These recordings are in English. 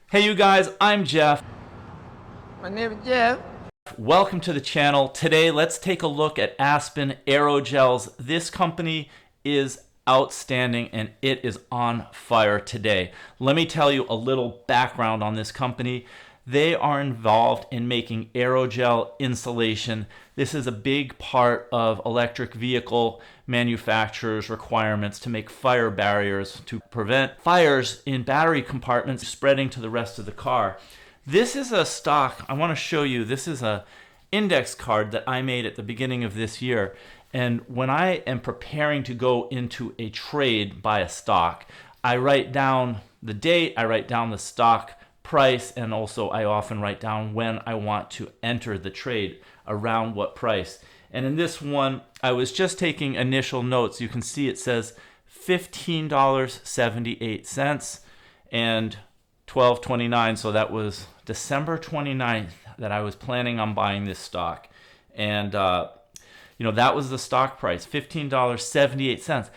Hey you guys, I'm Jeff. My name is Jeff. Welcome to the channel. Today, let's take a look at Aspen Aerogels. This company is outstanding and it is on fire today. Let me tell you a little background on this company. They are involved in making aerogel insulation. This is a big part of electric vehicle manufacturers' requirements to make fire barriers to prevent fires in battery compartments spreading to the rest of the car. This is a stock, I want to show you, this is a index card that I made at the beginning of this year. And when I am preparing to go into a trade by a stock, I write down the date, I write down the stock price, and also I often write down when I want to enter the trade, around what price. And in this one, I was just taking initial notes. You can see it says $15.78 and $12.29, so that was December 29th that I was planning on buying this stock. And that was the stock price, $15.78.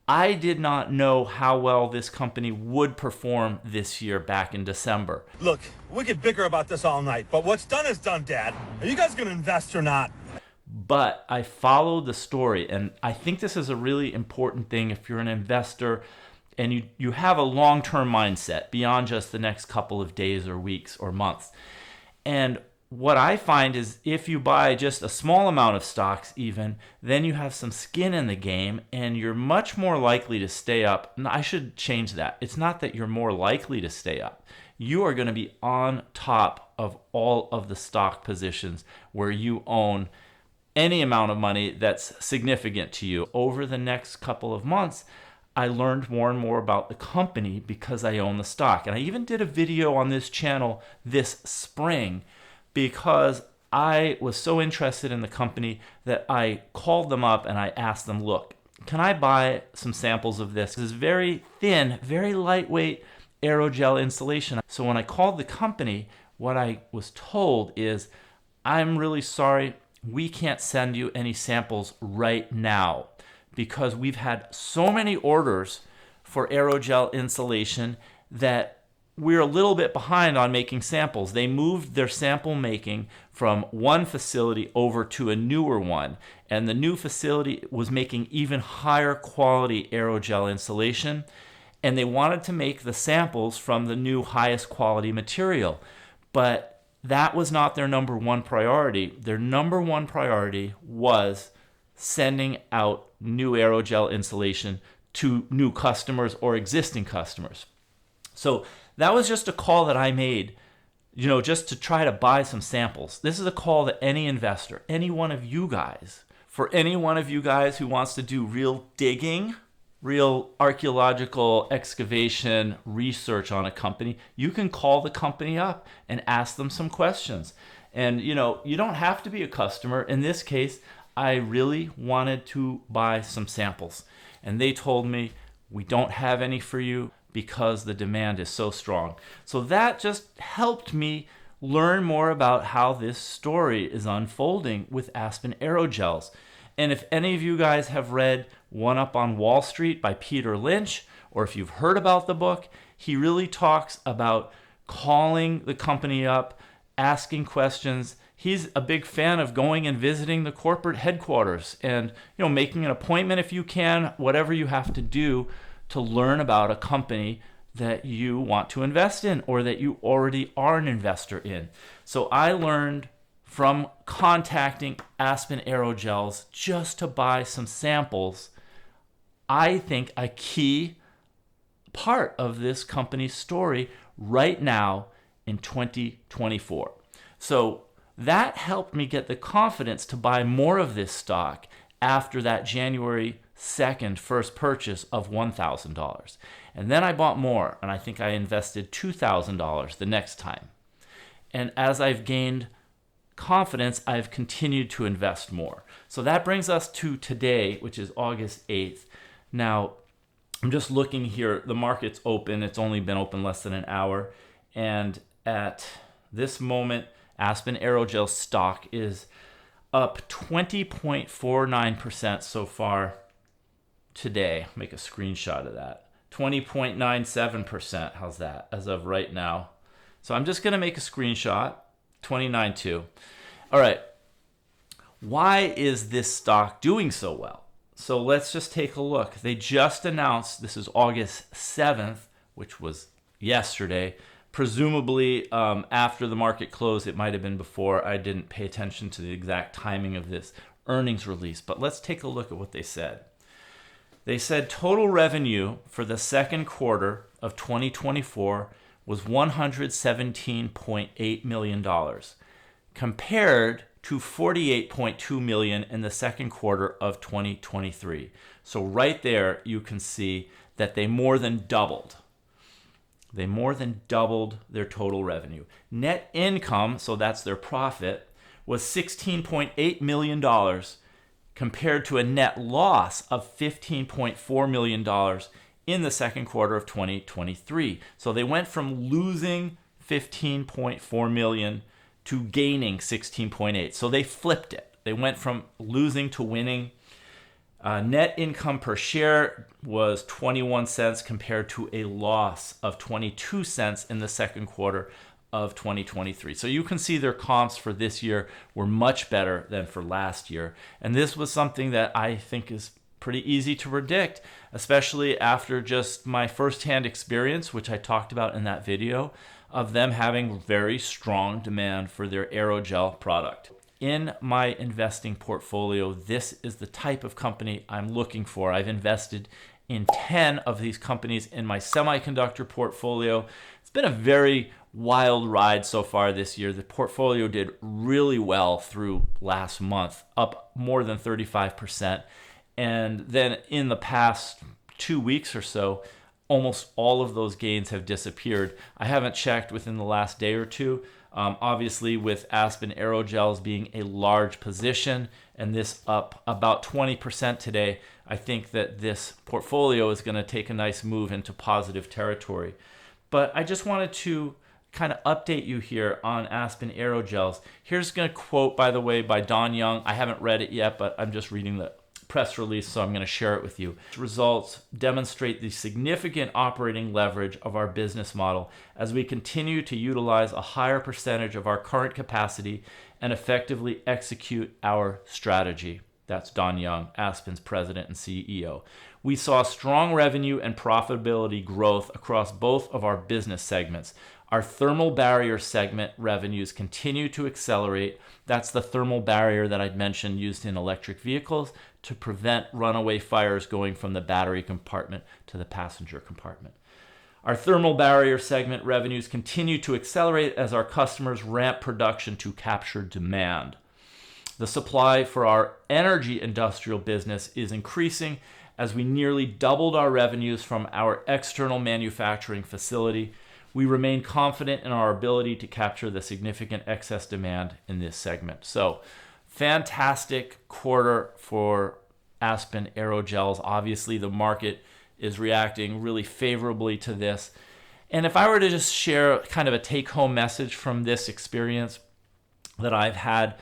I did not know how well this company would perform this year back in December. Look, we could bicker about this all night, but what's done is done, Dad. Are you guys going to invest or not? But I followed the story, and I think this is a really important thing if you're an investor and you have a long-term mindset beyond just the next couple of days or weeks or months. And what I find is if you buy just a small amount of stocks even, then you have some skin in the game and you're much more likely to stay up. And I should change that. It's not that you're more likely to stay up. You are going to be on top of all of the stock positions where you own any amount of money that's significant to you. Over the next couple of months, I learned more and more about the company because I own the stock. And I even did a video on this channel this spring because I was so interested in the company that I called them up and I asked them, look, can I buy some samples of this? This is very thin, very lightweight aerogel insulation. So when I called the company, what I was told is, I'm really sorry, we can't send you any samples right now because we've had so many orders for aerogel insulation that we're a little bit behind on making samples. They moved their sample making from one facility over to a newer one, and the new facility was making even higher quality aerogel insulation, and they wanted to make the samples from the new highest quality material. But that was not their number one priority. Their number one priority was sending out new aerogel insulation to new customers or existing customers. So that was just a call that I made, just to try to buy some samples. This is a call that any investor, any one of you guys, for any one of you guys who wants to do real digging, real archaeological excavation research on a company, you can call the company up and ask them some questions. And you don't have to be a customer. In this case, I really wanted to buy some samples. And they told me, we don't have any for you because the demand is so strong. So that just helped me learn more about how this story is unfolding with Aspen Aerogels. And if any of you guys have read One Up on Wall Street by Peter Lynch, or if you've heard about the book, he really talks about calling the company up, asking questions. He's a big fan of going and visiting the corporate headquarters and making an appointment if you can, whatever you have to do to learn about a company that you want to invest in or that you already are an investor in. So I learned from contacting Aspen Aerogels just to buy some samples, I think a key part of this company's story right now in 2024. So that helped me get the confidence to buy more of this stock after that January 2nd first purchase of $1,000. And then I bought more, and I think I invested $2,000 the next time. And as I've gained confidence, I've continued to invest more. So that brings us to today, which is August 8th. Now, I'm just looking here. The market's open. It's only been open less than an hour. And at this moment, Aspen Aerogel stock is up 20.49% so far today. Make a screenshot of that. 20.97%. How's that as of right now? So I'm just going to make a screenshot, 29.2. All right. Why is this stock doing so well? So let's just take a look. They just announced, this is August 7th, which was yesterday. Presumably after the market closed, it might have been before. I didn't pay attention to the exact timing of this earnings release, but let's take a look at what they said. They said total revenue for the second quarter of 2024 was $117.8 million, compared to $48.2 million in the second quarter of 2023. So right there, you can see that they more than doubled. They more than doubled their total revenue. Net income, so that's their profit, was $16.8 million compared to a net loss of $15.4 million in the second quarter of 2023. So they went from losing $15.4 million to gaining 16.8. So they flipped it. They went from losing to winning. Net income per share was 21 cents compared to a loss of 22 cents in the second quarter of 2023. So you can see their comps for this year were much better than for last year. And this was something that I think is pretty easy to predict, especially after just my firsthand experience, which I talked about in that video, of them having very strong demand for their aerogel product. In my investing portfolio, this is the type of company I'm looking for. I've invested in 10 of these companies in my semiconductor portfolio. It's been a very wild ride so far this year. The portfolio did really well through last month, up more than 35%. And then in the past 2 weeks or so, almost all of those gains have disappeared. I haven't checked within the last day or two. Obviously, with Aspen Aerogels being a large position and this up about 20% today, I think that this portfolio is going to take a nice move into positive territory. But I just wanted to kind of update you here on Aspen Aerogels. Here's a quote, by the way, by Don Young. I haven't read it yet, but I'm just reading the press release, so I'm going to share it with you. Results demonstrate the significant operating leverage of our business model as we continue to utilize a higher percentage of our current capacity and effectively execute our strategy. That's Don Young, Aspen's president and CEO. We saw strong revenue and profitability growth across both of our business segments. Our thermal barrier segment revenues continue to accelerate. That's the thermal barrier that I'd mentioned used in electric vehicles to prevent runaway fires going from the battery compartment to the passenger compartment. Our thermal barrier segment revenues continue to accelerate as our customers ramp production to capture demand. The supply for our energy industrial business is increasing as we nearly doubled our revenues from our external manufacturing facility. We remain confident in our ability to capture the significant excess demand in this segment. So, fantastic quarter for Aspen Aerogels. Obviously, the market is reacting really favorably to this. And if I were to just share kind of a take-home message from this experience that I've had,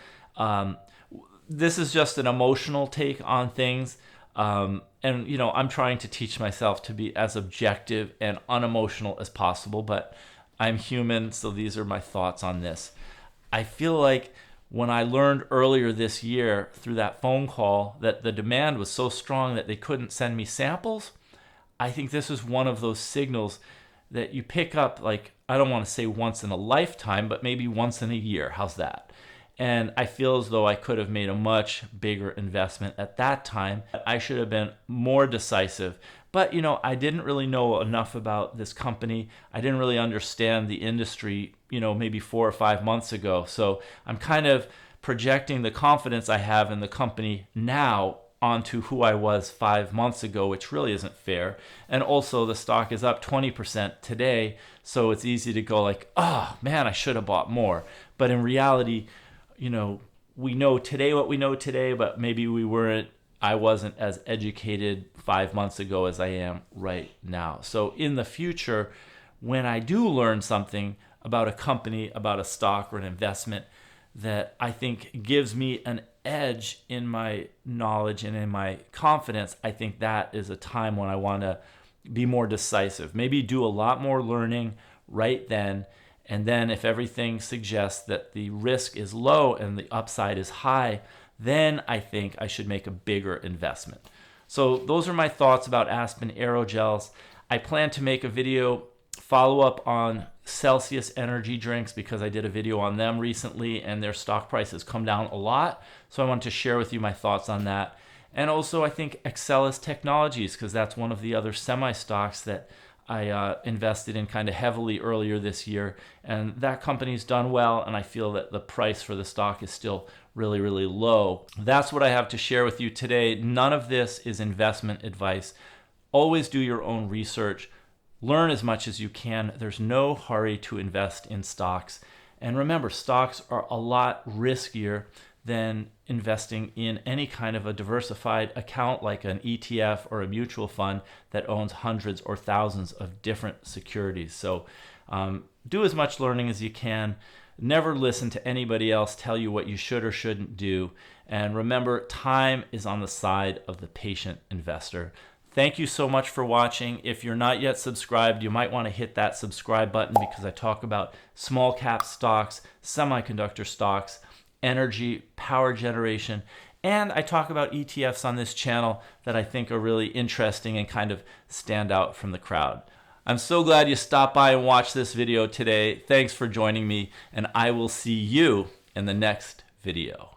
this is just an emotional take on things. And, you know, I'm trying to teach myself to be as objective and unemotional as possible, but I'm human, so these are my thoughts on this. I feel like when I learned earlier this year through that phone call that the demand was so strong that they couldn't send me samples, I think this is one of those signals that you pick up, like, I don't want to say once in a lifetime, but maybe once in a year. How's that? And I feel as though I could have made a much bigger investment at that time. I should have been more decisive. But, you know, I didn't really know enough about this company. I didn't really understand the industry, you know, maybe 4 or 5 months ago. So I'm kind of projecting the confidence I have in the company now onto who I was 5 months ago, which really isn't fair. And also the stock is up 20% today. So it's easy to go like, oh man, I should have bought more. But in reality, you know, we know today what we know today, but maybe I wasn't as educated 5 months ago as I am right now. So in the future, when I do learn something about a company, about a stock or an investment that I think gives me an edge in my knowledge and in my confidence, I think that is a time when I want to be more decisive. Maybe do a lot more learning right then And then if everything suggests that the risk is low and the upside is high, then I think I should make a bigger investment. So those are my thoughts about Aspen Aerogels. I plan to make a video follow up on Celsius energy drinks because I did a video on them recently and their stock price has come down a lot. So I want to share with you my thoughts on that. And also I think Excelis Technologies, because that's one of the other semi stocks that I invested in kind of heavily earlier this year, and that company's done well, and I feel that the price for the stock is still really, really low. That's what I have to share with you today. None of this is investment advice. Always do your own research. Learn as much as you can. There's no hurry to invest in stocks. And remember, stocks are a lot riskier than investing in any kind of a diversified account like an ETF or a mutual fund that owns hundreds or thousands of different securities. So do as much learning as you can. Never listen to anybody else tell you what you should or shouldn't do. And remember, time is on the side of the patient investor. Thank you so much for watching. If you're not yet subscribed, you might want to hit that subscribe button because I talk about small cap stocks, semiconductor stocks, energy, power generation, and I talk about ETFs on this channel that I think are really interesting and kind of stand out from the crowd. I'm so glad you stopped by and watched this video today. Thanks for joining me, and I will see you in the next video.